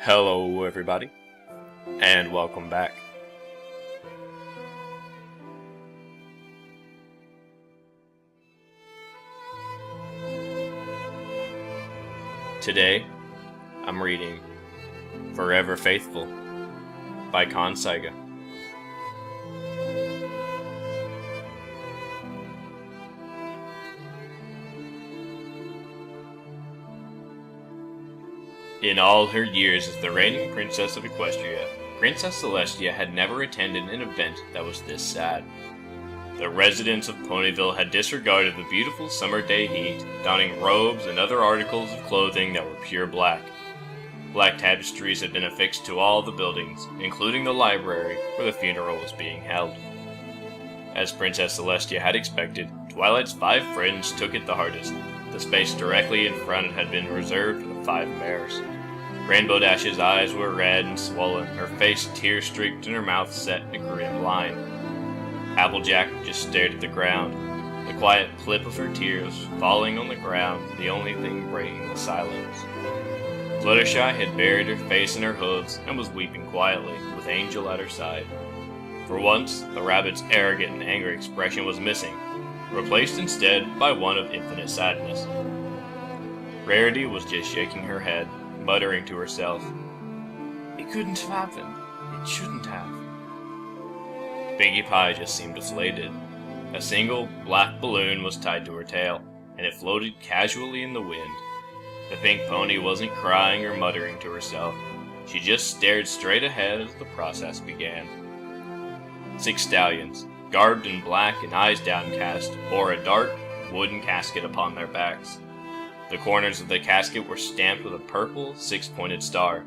Hello everybody, and welcome back. Today, I'm reading Forever Faithful by Saiga. In all her years as the reigning princess of Equestria, Princess Celestia had never attended an event that was this sad. The residents of Ponyville had disregarded the beautiful summer day heat, donning robes and other articles of clothing that were pure black. Black tapestries had been affixed to all the buildings, including the library where the funeral was being held. As Princess Celestia had expected, Twilight's 5 friends took it the hardest. The space directly in front had been reserved for the 5 mares. Rainbow Dash's eyes were red and swollen, her face tear-streaked and her mouth set in a grim line. Applejack just stared at the ground, the quiet clip of her tears falling on the ground, the only thing breaking the silence. Fluttershy had buried her face in her hooves and was weeping quietly, with Angel at her side. For once, the rabbit's arrogant and angry expression was missing, replaced instead by one of infinite sadness. Rarity was just shaking her head, muttering to herself, "It couldn't have happened. It shouldn't have." Pinkie Pie just seemed deflated. A single black balloon was tied to her tail, and it floated casually in the wind. The pink pony wasn't crying or muttering to herself. She just stared straight ahead as the process began. 6 stallions, garbed in black and eyes downcast, bore a dark, wooden casket upon their backs. The corners of the casket were stamped with a purple, 6-pointed star.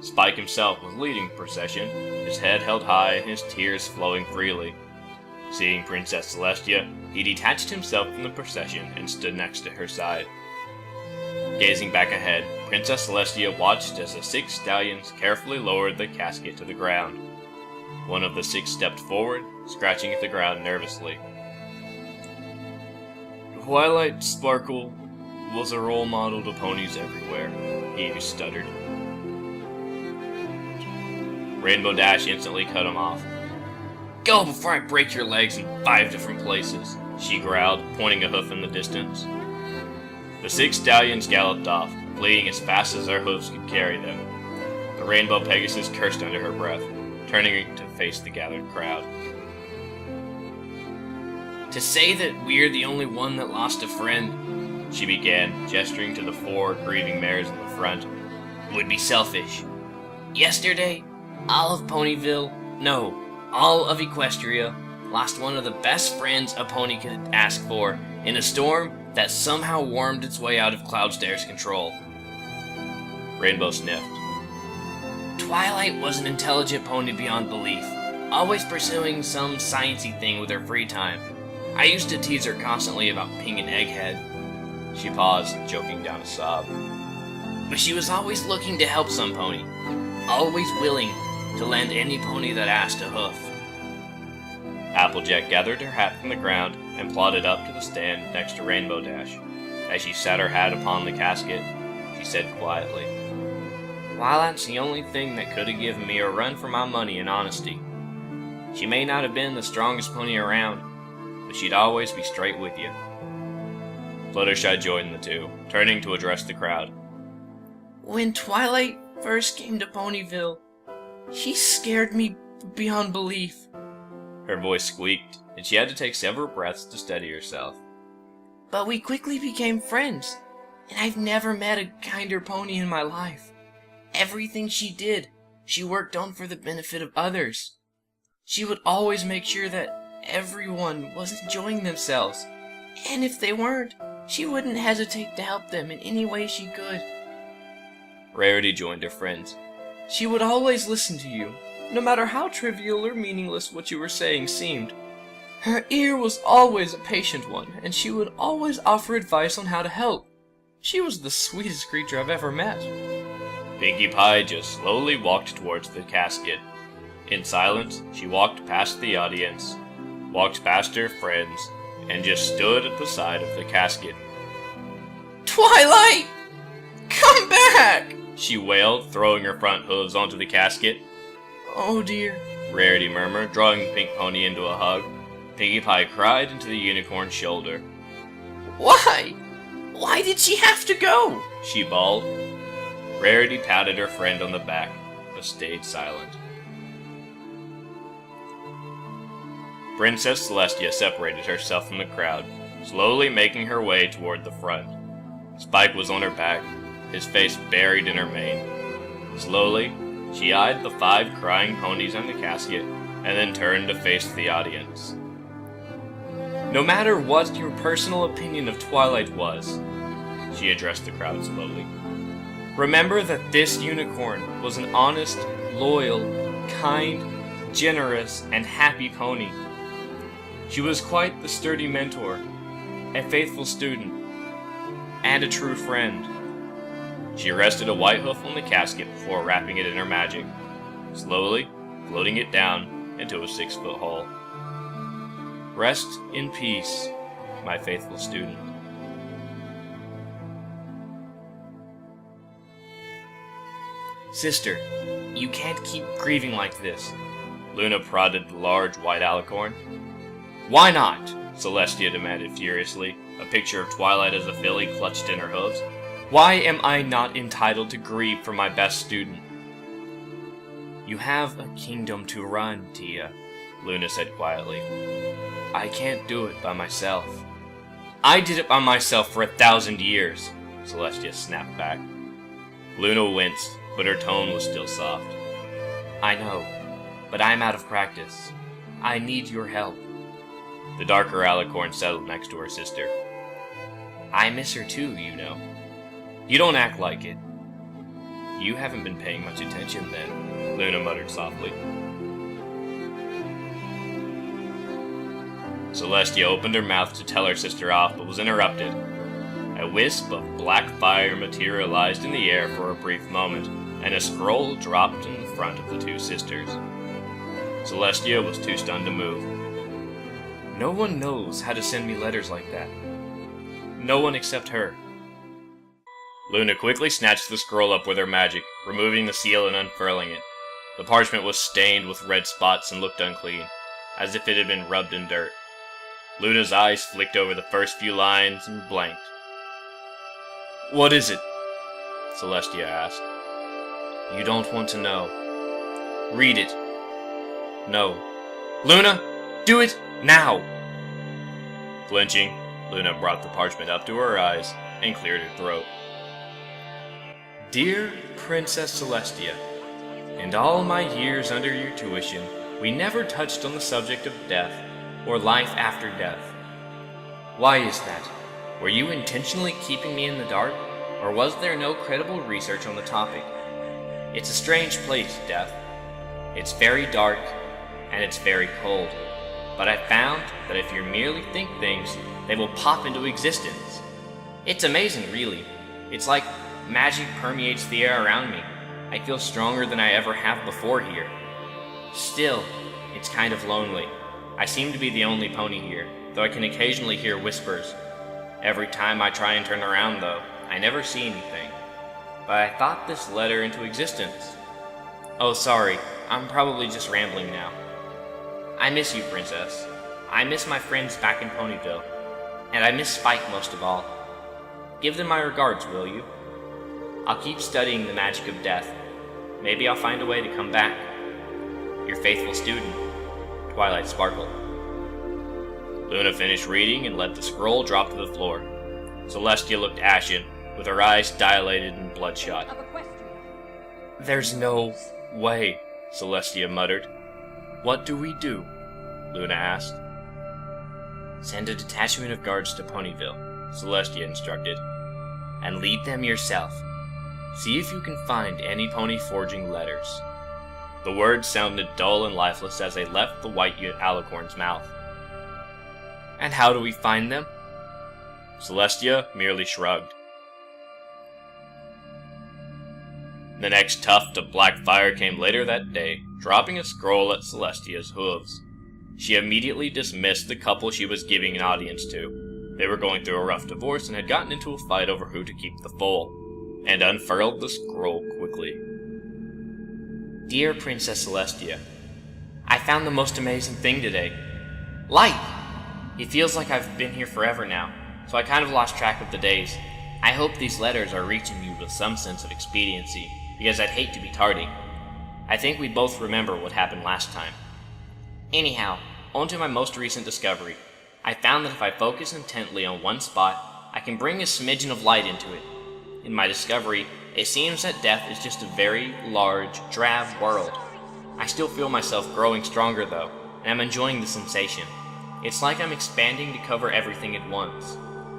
Spike himself was leading the procession, his head held high and his tears flowing freely. Seeing Princess Celestia, he detached himself from the procession and stood next to her side. Gazing back ahead, Princess Celestia watched as the 6 stallions carefully lowered the casket to the ground. One of the 6 stepped forward, scratching at the ground nervously. "Twilight Sparkle was a role model to ponies everywhere," he stuttered. Rainbow Dash instantly cut him off. "Go before I break your legs in 5 different places," she growled, pointing a hoof in the distance. The 6 stallions galloped off, fleeing as fast as their hooves could carry them. The Rainbow Pegasus cursed under her breath, turning to face the gathered crowd. "To say that we're the only one that lost a friend," she began, gesturing to the 4 grieving mares in the front, "would be selfish. Yesterday, all of Ponyville, no, all of Equestria, lost one of the best friends a pony could ask for in a storm that somehow wormed its way out of Cloudsdale's control." Rainbow sniffed. "Twilight was an intelligent pony beyond belief, always pursuing some sciencey thing with her free time. I used to tease her constantly about Ping and Egghead." She paused, choking down a sob. "But she was always looking to help some pony, always willing to lend any pony that asked a hoof." Applejack gathered her hat from the ground and plodded up to the stand next to Rainbow Dash. As she sat her hat upon the casket, she said quietly, "Twilight's the only thing that could have given me a run for my money in honesty. She may not have been the strongest pony around, but she'd always be straight with you." Fluttershy joined the two, turning to address the crowd. "When Twilight first came to Ponyville, she scared me beyond belief." Her voice squeaked, and she had to take several breaths to steady herself. "But we quickly became friends, and I've never met a kinder pony in my life. Everything she did, she worked on for the benefit of others. She would always make sure that everyone was enjoying themselves, and if they weren't, she wouldn't hesitate to help them in any way she could." Rarity joined her friends. "She would always listen to you, no matter how trivial or meaningless what you were saying seemed. Her ear was always a patient one, and she would always offer advice on how to help. She was the sweetest creature I've ever met." Pinkie Pie just slowly walked towards the casket. In silence, she walked past the audience, walked past her friends, and just stood at the side of the casket. "Twilight! Come back!" she wailed, throwing her front hooves onto the casket. "Oh dear," Rarity murmured, drawing the pink pony into a hug. Pinkie Pie cried into the unicorn's shoulder. "Why? Why did she have to go?" she bawled. Rarity patted her friend on the back, but stayed silent. Princess Celestia separated herself from the crowd, slowly making her way toward the front. Spike was on her back, his face buried in her mane. Slowly, she eyed the 5 crying ponies on the casket, and then turned to face the audience. "No matter what your personal opinion of Twilight was," she addressed the crowd slowly, "remember that this unicorn was an honest, loyal, kind, generous, and happy pony. She was quite the sturdy mentor, a faithful student, and a true friend." She rested a white hoof on the casket before wrapping it in her magic, slowly floating it down into a 6-foot hole. "Rest in peace, my faithful student." "Sister, you can't keep grieving like this," Luna prodded the large white alicorn. "Why not?" Celestia demanded furiously, a picture of Twilight as a filly clutched in her hooves. "Why am I not entitled to grieve for my best student?" "You have a kingdom to run, Tia," Luna said quietly. "I can't do it by myself." "I did it by myself for 1,000 years, Celestia snapped back. Luna winced, but her tone was still soft. "I know, but I'm out of practice. I need your help." The darker alicorn settled next to her sister. "I miss her too, you know." "You don't act like it." "You haven't been paying much attention then," Luna muttered softly. Celestia opened her mouth to tell her sister off, but was interrupted. A wisp of black fire materialized in the air for a brief moment, and a scroll dropped in the front of the 2 sisters. Celestia was too stunned to move. "No one knows how to send me letters like that. No one except her." Luna quickly snatched the scroll up with her magic, removing the seal and unfurling it. The parchment was stained with red spots and looked unclean, as if it had been rubbed in dirt. Luna's eyes flicked over the first few lines and blanked. "What is it?" Celestia asked. "You don't want to know. Read it." "No." "Luna, do it now!" Flinching, Luna brought the parchment up to her eyes and cleared her throat. "Dear Princess Celestia, in all my years under your tuition, we never touched on the subject of death or life after death. Why is that? Were you intentionally keeping me in the dark, or was there no credible research on the topic? It's a strange place, death. It's very dark, and it's very cold. But I found that if you merely think things, they will pop into existence. It's amazing, really. It's like magic permeates the air around me. I feel stronger than I ever have before here. Still, it's kind of lonely. I seem to be the only pony here, though I can occasionally hear whispers. Every time I try and turn around, though, I never see anything. But I thought this letter into existence. Oh, sorry, I'm probably just rambling now. I miss you, Princess. I miss my friends back in Ponyville. And I miss Spike most of all. Give them my regards, will you? I'll keep studying the magic of death. Maybe I'll find a way to come back. Your faithful student, Twilight Sparkle. Luna finished reading and let the scroll drop to the floor. Celestia looked ashen, with her eyes dilated and bloodshot. There's no way, Celestia muttered. What do we do? Luna asked. Send a detachment of guards to Ponyville, Celestia instructed, and lead them yourself. See if you can find any pony forging letters. The words sounded dull and lifeless as they left the white alicorn's mouth. And how do we find them? Celestia merely shrugged. The next tuft of black fire came later that day, dropping a scroll at Celestia's hooves. She immediately dismissed the couple she was giving an audience to. They were going through a rough divorce and had gotten into a fight over who to keep the foal. and unfurled the scroll quickly. Dear Princess Celestia, I found the most amazing thing today. Light! It feels like I've been here forever now, so I kind of lost track of the days. I hope these letters are reaching you with some sense of expediency, because I'd hate to be tardy. I think we both remember what happened last time. Anyhow, on to my most recent discovery. I found that if I focus intently on one spot, I can bring a smidgen of light into it. In my discovery, it seems that death is just a very large, drab world. I still feel myself growing stronger though, and I'm enjoying the sensation. It's like I'm expanding to cover everything at once.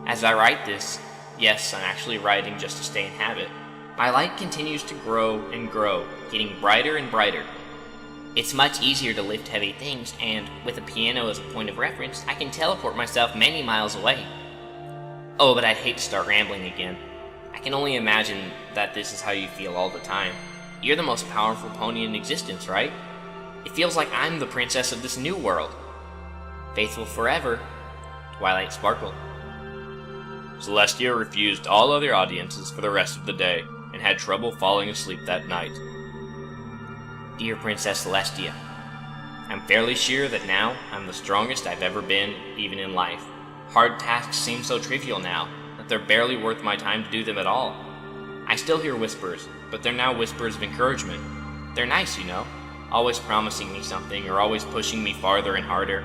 As I write this, yes, I'm actually writing just to stay in habit, my light continues to grow and grow, getting brighter and brighter. It's much easier to lift heavy things, and with a piano as a point of reference, I can teleport myself many miles away. Oh, but I'd hate to start rambling again. I can only imagine that this is how you feel all the time. You're the most powerful pony in existence, right? It feels like I'm the princess of this new world. Faithful forever, Twilight Sparkle. Celestia refused all other audiences for the rest of the day, and had trouble falling asleep that night. Dear Princess Celestia, I'm fairly sure that now I'm the strongest I've ever been, even in life. Hard tasks seem so trivial now, that they're barely worth my time to do them at all. I still hear whispers, but they're now whispers of encouragement. They're nice, you know, always promising me something or always pushing me farther and harder.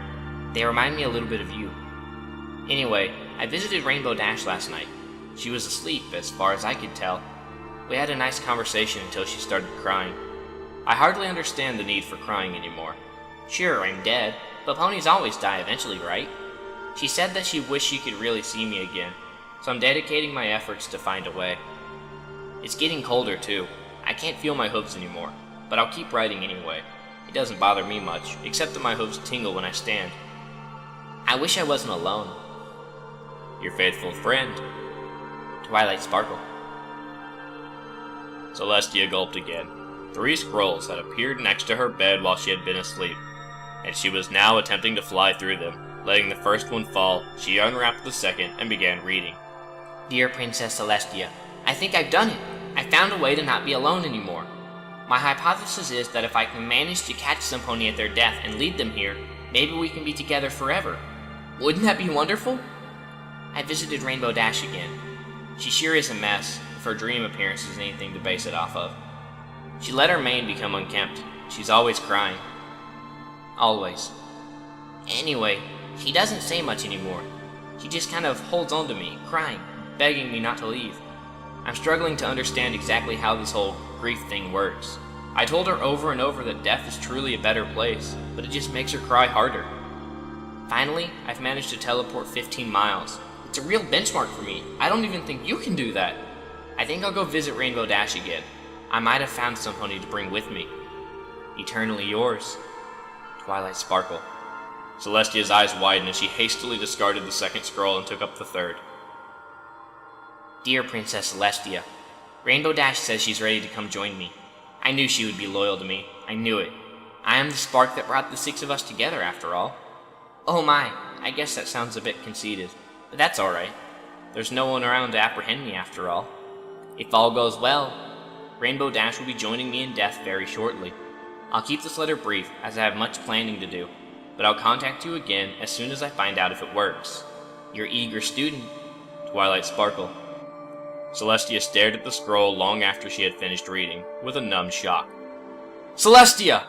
They remind me a little bit of you. Anyway, I visited Rainbow Dash last night. She was asleep, as far as I could tell. We had a nice conversation until she started crying. I hardly understand the need for crying anymore. Sure, I'm dead, but ponies always die eventually, right? She said that she wished she could really see me again, so I'm dedicating my efforts to find a way. It's getting colder too. I can't feel my hooves anymore, but I'll keep riding anyway. It doesn't bother me much, except that my hooves tingle when I stand. I wish I wasn't alone. Your faithful friend, Twilight Sparkle. Celestia gulped again. 3 scrolls had appeared next to her bed while she had been asleep, and she was now attempting to fly through them. Letting the first one fall, she unwrapped the second and began reading. Dear Princess Celestia, I think I've done it. I found a way to not be alone anymore. My hypothesis is that if I can manage to catch some pony at their death and lead them here, maybe we can be together forever. Wouldn't that be wonderful? I visited Rainbow Dash again. She sure is a mess, if her dream appearance is anything to base it off of. She let her mane become unkempt. She's always crying. Always. Anyway, she doesn't say much anymore. She just kind of holds on to me, crying, begging me not to leave. I'm struggling to understand exactly how this whole grief thing works. I told her over and over that death is truly a better place, but it just makes her cry harder. Finally, I've managed to teleport 15 miles. It's a real benchmark for me. I don't even think you can do that. I think I'll go visit Rainbow Dash again. I might have found some pony to bring with me. Eternally yours, Twilight Sparkle. Celestia's eyes widened as she hastily discarded the second scroll and took up the third. Dear Princess Celestia, Rainbow Dash says she's ready to come join me. I knew she would be loyal to me. I knew it. I am the spark that brought the 6 of us together, after all. Oh my, I guess that sounds a bit conceited, but that's alright. There's no one around to apprehend me, after all. If all goes well, Rainbow Dash will be joining me in death very shortly. I'll keep this letter brief, as I have much planning to do, but I'll contact you again as soon as I find out if it works. Your eager student, Twilight Sparkle. Celestia stared at the scroll long after she had finished reading, with a numb shock. Celestia!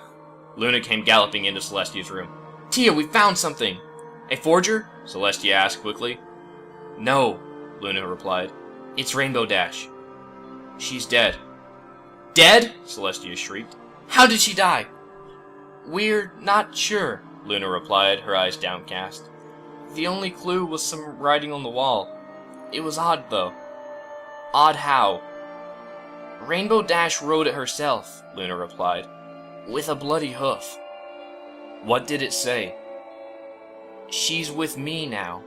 Luna came galloping into Celestia's room. Tia, we found something! A forger? Celestia asked quickly. No, Luna replied. It's Rainbow Dash. She's dead. Dead? Celestia shrieked. How did she die? We're not sure, Luna replied, her eyes downcast. The only clue was some writing on the wall. It was odd, though. Odd how? Rainbow Dash wrote it herself, Luna replied. With a bloody hoof. What did it say? She's with me now.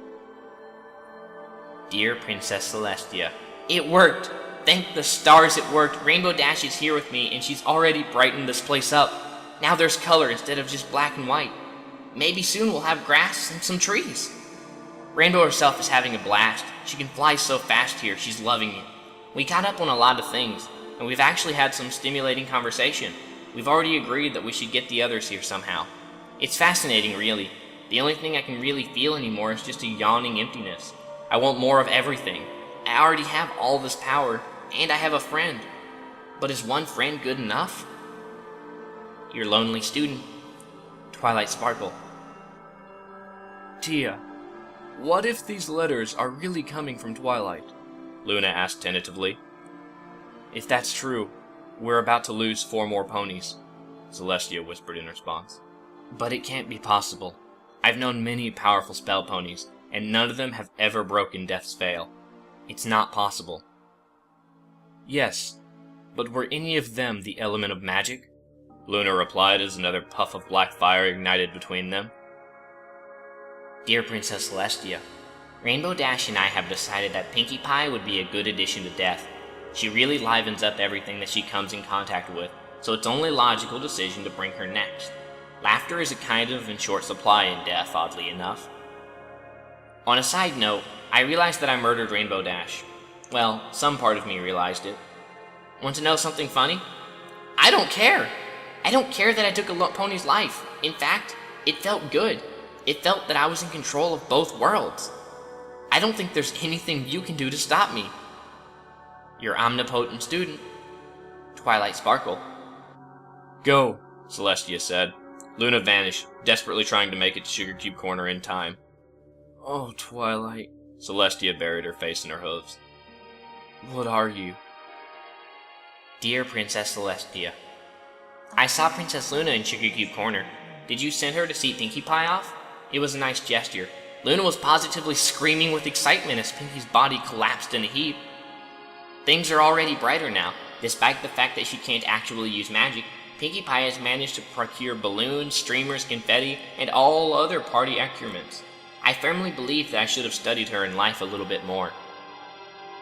Dear Princess Celestia, it worked! Thank the stars it worked! Rainbow Dash is here with me, and she's already brightened this place up. Now there's color instead of just black and white. Maybe soon we'll have grass and some trees. Rainbow herself is having a blast. She can fly so fast here, she's loving it. We caught up on a lot of things, and we've actually had some stimulating conversation. We've already agreed that we should get the others here somehow. It's fascinating, really. The only thing I can really feel anymore is just a yawning emptiness. I want more of everything. I already have all this power, and I have a friend. But is one friend good enough? Your lonely student, Twilight Sparkle. Tia, what if these letters are really coming from Twilight? Luna asked tentatively. If that's true, we're about to lose 4 more ponies, Celestia whispered in response. but it can't be possible. I've known many powerful spell ponies, and none of them have ever broken Death's Veil. It's not possible. Yes, but were any of them the element of magic? Luna replied as another puff of black fire ignited between them. Dear Princess Celestia, Rainbow Dash and I have decided that Pinkie Pie would be a good addition to Death. She really livens up everything that she comes in contact with, so it's only a logical decision to bring her next. Laughter is a kind of in short supply in Death, oddly enough. On a side note, I realized that I murdered Rainbow Dash. Well, some part of me realized it. Want to know something funny? I don't care! I don't care that I took a pony's life. In fact, it felt good. It felt that I was in control of both worlds. I don't think there's anything you can do to stop me. Your omnipotent student, Twilight Sparkle. Go, Celestia said. Luna vanished, desperately trying to make it to Sugar Cube Corner in time. Oh, Twilight. Celestia buried her face in her hooves. What are you? Dear Princess Celestia, I saw Princess Luna in Sugar Cube Corner. Did you send her to see Pinkie Pie off? It was a nice gesture. Luna was positively screaming with excitement as Pinkie's body collapsed in a heap. Things are already brighter now. Despite the fact that she can't actually use magic, Pinkie Pie has managed to procure balloons, streamers, confetti, and all other party accoutrements. I firmly believe that I should have studied her in life a little bit more.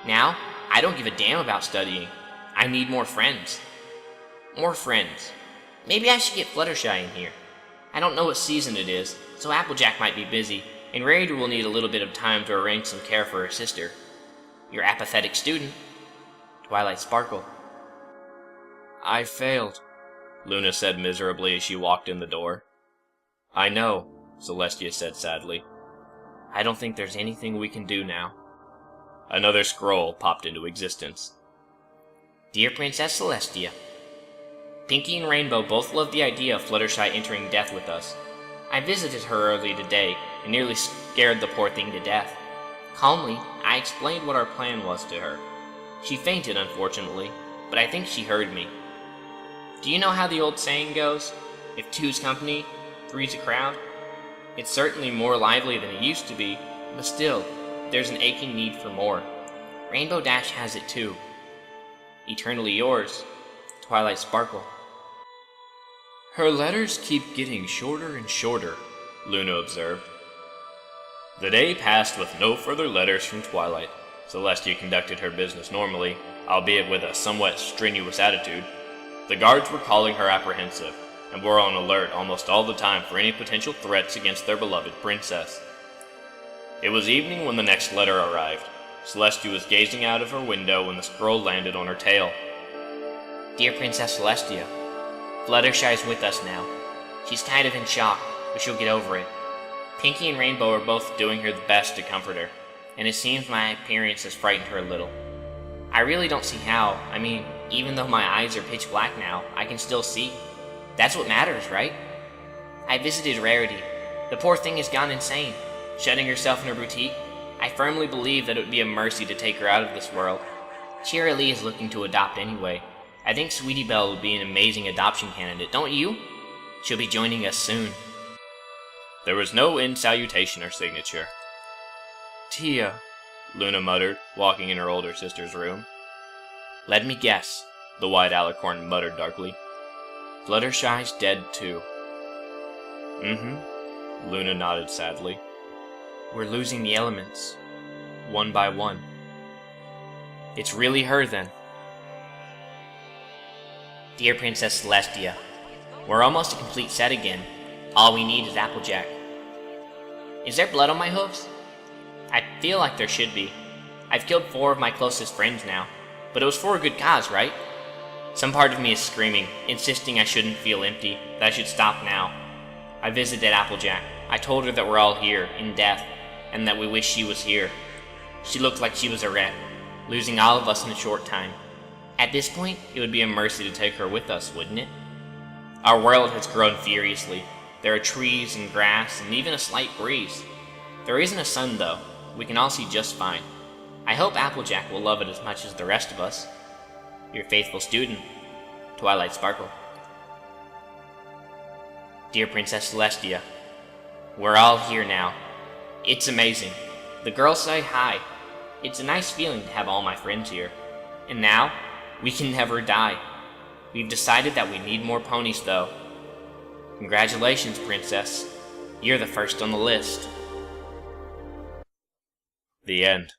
Now, I don't give a damn about studying. I need more friends. More friends. Maybe I should get Fluttershy in here. I don't know what season it is, so Applejack might be busy, and Rarity will need a little bit of time to arrange some care for her sister. Your apathetic student, Twilight Sparkle. I failed, Luna said miserably as she walked in the door. I know, Celestia said sadly. I don't think there's anything we can do now. Another scroll popped into existence. Dear Princess Celestia, Pinkie and Rainbow both love the idea of Fluttershy entering Death with us. I visited her early today and nearly scared the poor thing to death. Calmly, I explained what our plan was to her. She fainted, unfortunately, but I think she heard me. Do you know how the old saying goes? If two's company, three's a crowd? It's certainly more lively than it used to be, but still, there's an aching need for more. Rainbow Dash has it too. Eternally yours, Twilight Sparkle. Her letters keep getting shorter and shorter, Luna observed. The day passed with no further letters from Twilight. Celestia conducted her business normally, albeit with a somewhat strenuous attitude. The guards were calling her apprehensive, and were on alert almost all the time for any potential threats against their beloved princess. It was evening when the next letter arrived. Celestia was gazing out of her window when the scroll landed on her tail. Dear Princess Celestia, Fluttershy's with us now. She's kind of in shock, but she'll get over it. Pinkie and Rainbow are both doing her the best to comfort her, and it seems my appearance has frightened her a little. I really don't see how. I mean, even though my eyes are pitch black now, I can still see. That's what matters, right? I visited Rarity. The poor thing has gone insane, shutting herself in her boutique. I firmly believe that it would be a mercy to take her out of this world. Cheerilee is looking to adopt anyway. I think Sweetie Belle would be an amazing adoption candidate, don't you? She'll be joining us soon. There was no end salutation or signature. Tia, Luna muttered, walking in her older sister's room. Let me guess, the white alicorn muttered darkly. Fluttershy's dead too. Mm-hmm, Luna nodded sadly. We're losing the elements, one by one. It's really her then. Dear Princess Celestia, we're almost a complete set again. All we need is Applejack. Is there blood on my hooves? I feel like there should be. I've killed 4 of my closest friends now. but it was for a good cause, right? Some part of me is screaming, insisting I shouldn't feel empty, that I should stop now. I visited Applejack. I told her that we're all here, in death, and that we wish she was here. She looked like she was a wreck, losing all of us in a short time. At this point, it would be a mercy to take her with us, wouldn't it? Our world has grown furiously. There are trees and grass and even a slight breeze. There isn't a sun, though. We can all see just fine. I hope Applejack will love it as much as the rest of us. Your faithful student, Twilight Sparkle. Dear Princess Celestia, we're all here now. It's amazing. The girls say hi. It's a nice feeling to have all my friends here. And now, we can never die. We've decided that we need more ponies, though. Congratulations, Princess. You're the first on the list. The end.